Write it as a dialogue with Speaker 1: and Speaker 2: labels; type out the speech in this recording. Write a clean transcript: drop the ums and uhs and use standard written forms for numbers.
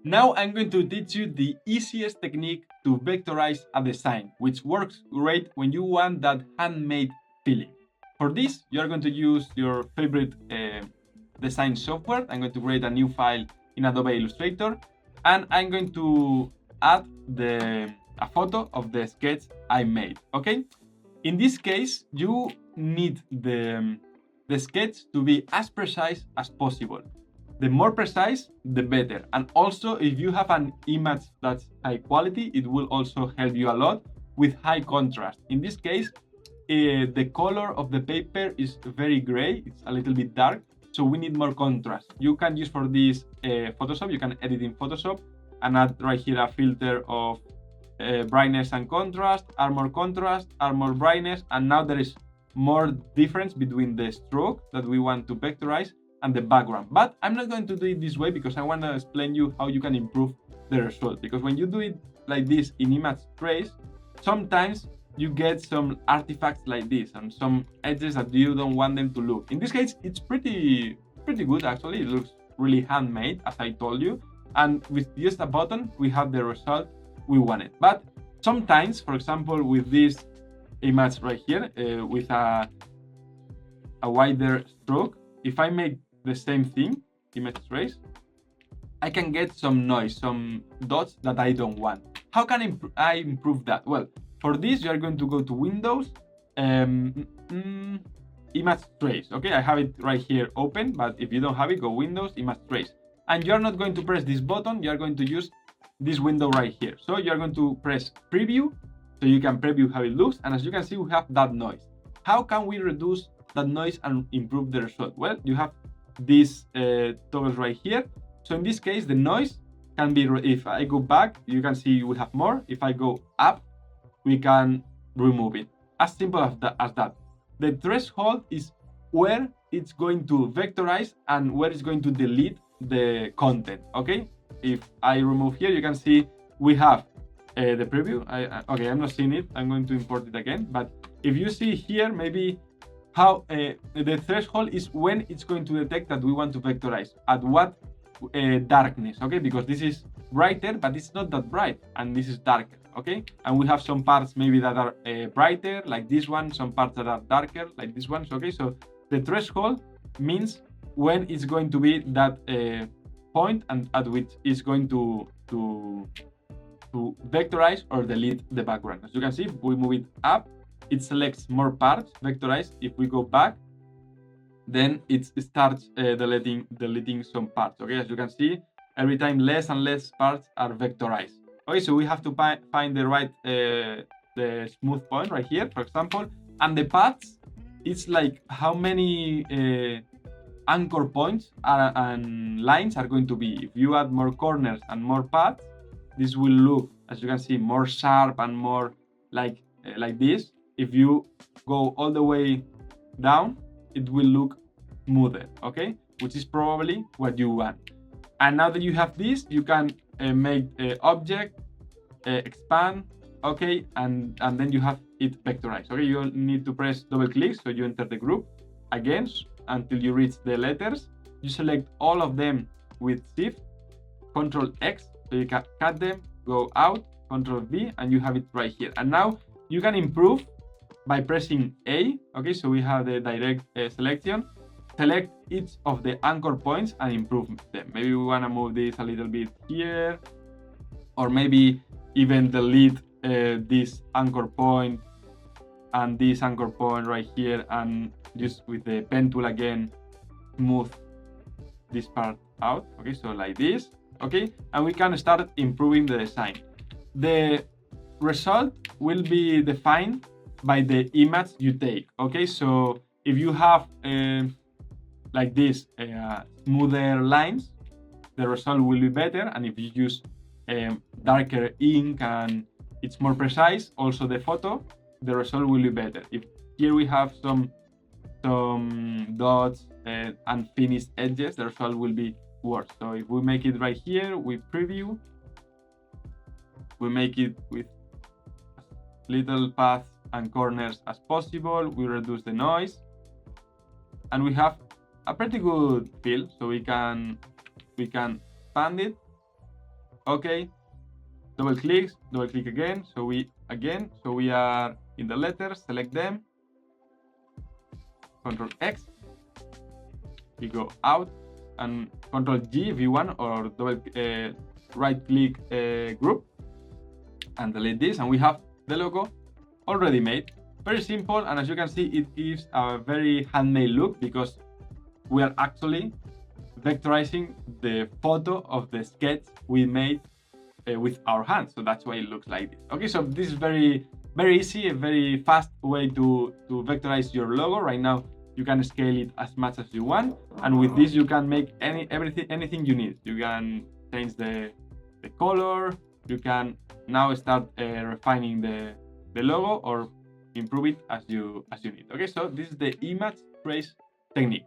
Speaker 1: Now I'm going to teach you the easiest technique to vectorize a design, which works great when you want that handmade feeling. For this, you're going to use your favorite design software. I'm going to create a new file in Adobe Illustrator, and I'm going to add a photo of the sketch I made. Okay. In this case, you need the sketch to be as precise as possible. The more precise, the better. And also, if you have an image that's high quality, it will also help you a lot with high contrast. In this case, the color of the paper is very gray. It's a little bit dark, so we need more contrast. You can use for this Photoshop. You can edit in Photoshop and add right here a filter of brightness and contrast, add more contrast, add more brightness, and now there is more difference between the stroke that we want to vectorize and the background. But I'm not going to do it this way because I want to explain you how you can improve the result. Because when you do it like this in image trace, sometimes you get some artifacts like this and some edges that you don't want them to look. In this case, it's pretty good actually. It looks really handmade, as I told you. And with just a button, we have the result we wanted. But sometimes, for example, with this image right here, with a wider stroke, if I make the same thing, image trace, I can get some noise, some dots that I don't want. How can I improve that? Well, for this, you are going to go to Windows, image trace. Okay, I have it right here open, but if you don't have it, go Windows, image trace. And you're not going to press this button, you're going to use this window right here. So you're going to press preview, so you can preview how it looks. And as you can see, we have that noise. How can we reduce that noise and improve the result? Well, you have these toggles right here. So in this case, the noise can be, if I go back, you can see we have more. If I go up, we can remove it. As simple as that. The threshold is where it's going to vectorize and where it's going to delete the content. Okay, if I remove here, you can see we have the preview. Okay, I'm not seeing it. I'm going to import it again. But if you see here, maybe how the threshold is when it's going to detect that we want to vectorize, at what darkness. Okay, because this is brighter, but it's not that bright, and this is darker. Okay, and we have some parts maybe that are brighter, like this one, some parts that are darker, like this one. Okay, so the threshold means when it's going to be that point and at which it's going to vectorize or delete the background. As you can see, if we move it up, it selects more parts, vectorize. If we go back, then it starts deleting some parts. Okay, as you can see, every time less and less parts are vectorized. Okay, so we have to find the right the smooth point right here, for example, and the paths. It's like how many anchor points and lines are going to be. If you add more corners and more paths, this will look, as you can see, more sharp and more like this. If you go all the way down, it will look smoother. Okay, which is probably what you want. And now that you have this, you can make object, expand, okay, and then you have it vectorized. Okay, you need to press double click, so you enter the group again until you reach the letters. You select all of them with Shift, Control X, so you can cut them, go out, Control V, and you have it right here. And now you can improve by pressing A. Okay, so we have the direct selection. Select each of the anchor points and improve them. Maybe we want to move this a little bit here, or maybe even delete this anchor point and this anchor point right here, and just with the pen tool again, smooth this part out. Okay, so like this. Okay, and we can start improving the design. The result will be defined by the image you take. Okay, so if you have like this smoother lines, the result will be better. And if you use darker ink and it's more precise, also the photo, the result will be better. If here we have some dots and unfinished edges, the result will be worse. So if we make it right here, we preview, we make it with little paths and corners as possible, we reduce the noise, and we have a pretty good feel. So we can expand it Okay, double click again. So we are in the letters, select them, Control X, we go out, and Control G if you want, or double right click group, and delete this, and we have the logo already made. Very simple, and as you can see, it gives a very handmade look because we are actually vectorizing the photo of the sketch we made with our hands. So that's why it looks like this. Okay, so this is very easy, a very fast way to vectorize your logo. Right now, you can scale it as much as you want, and with this you can make anything you need. You can change the color. You can now start refining the logo or improve it as you need. Okay, so this is the image trace technique.